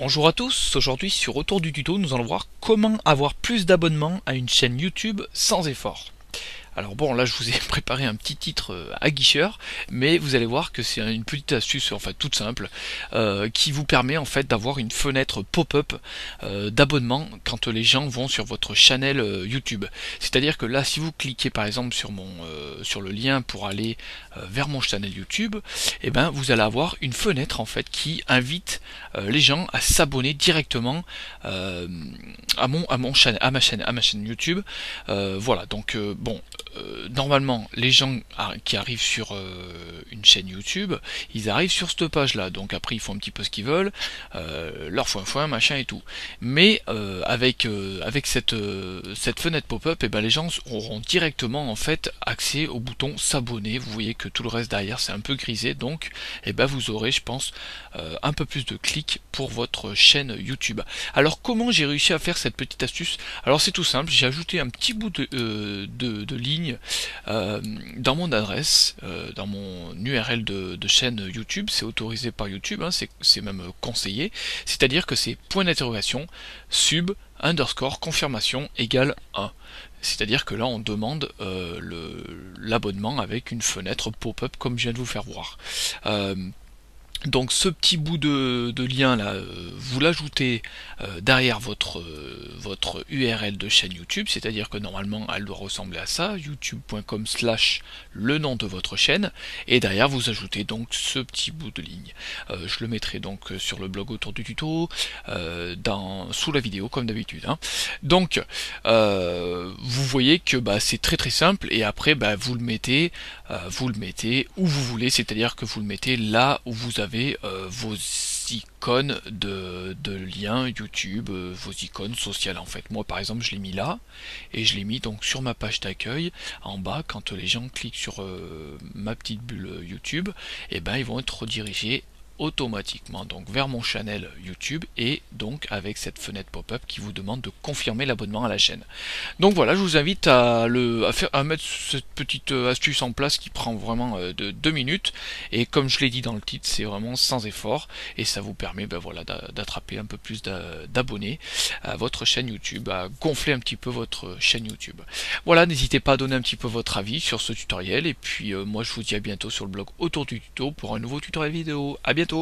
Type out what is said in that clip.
Bonjour à tous, aujourd'hui sur Autour du tuto, nous allons voir comment avoir plus d'abonnements à une chaîne YouTube sans effort. Alors bon, là je vous ai préparé un petit titre aguicheur, mais vous allez voir que c'est une petite astuce, enfin toute simple, qui vous permet en fait d'avoir une fenêtre pop-up d'abonnement quand les gens vont sur votre channel YouTube. C'est-à-dire que là, si vous cliquez par exemple sur le lien pour aller vers mon channel YouTube, et ben vous allez avoir une fenêtre en fait qui invite les gens à s'abonner directement à ma chaîne YouTube. Voilà, donc bon. Normalement, les gens qui arrivent sur une chaîne YouTube, ils arrivent sur cette page là, donc après ils font un petit peu ce qu'ils veulent, leur foin machin et tout. Mais avec cette fenêtre pop-up, et ben les gens auront directement en fait accès au bouton s'abonner. Vous voyez que tout le reste derrière c'est un peu grisé, donc et ben vous aurez, je pense, un peu plus de clics pour votre chaîne YouTube. Alors comment j'ai réussi à faire cette petite astuce? Alors c'est tout simple, j'ai ajouté un petit bout de ligne dans mon adresse, dans mon URL de chaîne YouTube. C'est autorisé par YouTube, hein, c'est même conseillé, c'est-à-dire que c'est point d'interrogation, sub, underscore, confirmation égale 1. C'est-à-dire que là on demande l'abonnement avec une fenêtre pop-up comme je viens de vous faire voir. Donc ce petit bout de lien là, vous l'ajoutez derrière votre URL de chaîne YouTube, c'est-à-dire que normalement elle doit ressembler à ça, youtube.com/ le nom de votre chaîne, et derrière vous ajoutez donc ce petit bout de ligne. Je le mettrai donc sur le blog autour du tuto, sous la vidéo comme d'habitude, hein. Donc vous voyez que c'est très simple, et après vous le mettez où vous voulez, c'est-à-dire que vous le mettez là où vous avez vos icônes de liens YouTube, vos icônes sociales en fait. Moi par exemple je l'ai mis là, et je l'ai mis donc sur ma page d'accueil en bas. Quand les gens cliquent sur ma petite bulle YouTube, et ben ils vont être redirigés automatiquement donc vers mon channel YouTube, et donc avec cette fenêtre pop-up qui vous demande de confirmer l'abonnement à la chaîne. Donc voilà, je vous invite à mettre cette petite astuce en place qui prend vraiment de 2 minutes, et comme je l'ai dit dans le titre, c'est vraiment sans effort, et ça vous permet voilà, d'attraper un peu plus d'abonnés à votre chaîne YouTube, à gonfler un petit peu votre chaîne YouTube. Voilà, n'hésitez pas à donner un petit peu votre avis sur ce tutoriel, et puis moi je vous dis à bientôt sur le blog Autour du tuto pour un nouveau tutoriel vidéo. À bientôt.